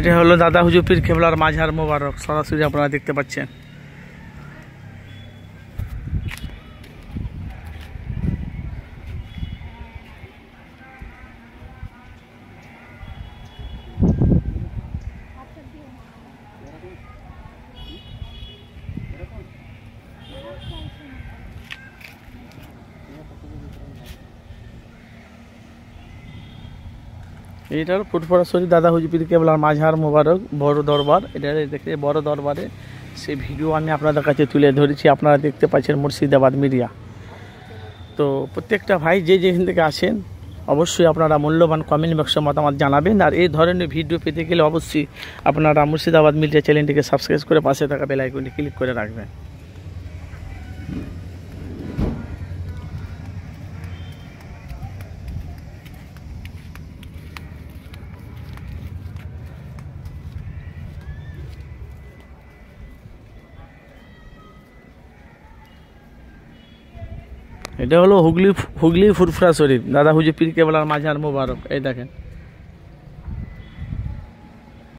এটা হলো দাদা হুজুর পীর কেবলার মাঝার মোবারক, সরাসরি আপনারা দেখতে পাচ্ছেন। এটার ফুটফরা শরীফ দাদা হুজুর পীর কেবলার মাঝার মোবারক বড় দরবার। এটা দেখে বড় দরবারে সেই ভিডিও আমি আপনাদের কাছে তুলে ধরেছি। আপনারা দেখতে পাচ্ছেন মুর্শিদাবাদ মিডিয়া। তো প্রত্যেকটা ভাই যে যেখান থেকে আসেন অবশ্যই আপনারা মূল্যবান কমেন্ট বক্সে মতামত জানাবেন। আর এই ধরনের ভিডিও পেতে গেলে অবশ্যই আপনারা মুর্শিদাবাদ মিডিয়া চ্যানেলটিকে সাবস্ক্রাইব করে পাশে থাকা বেল আইকনটি ক্লিক করে রাখবেন। এটা হলো হুগলি ফুরফুরা শরীফ দাদা হুজুর পীর কেবলার মাঝার মোবারক। এই দেখেন।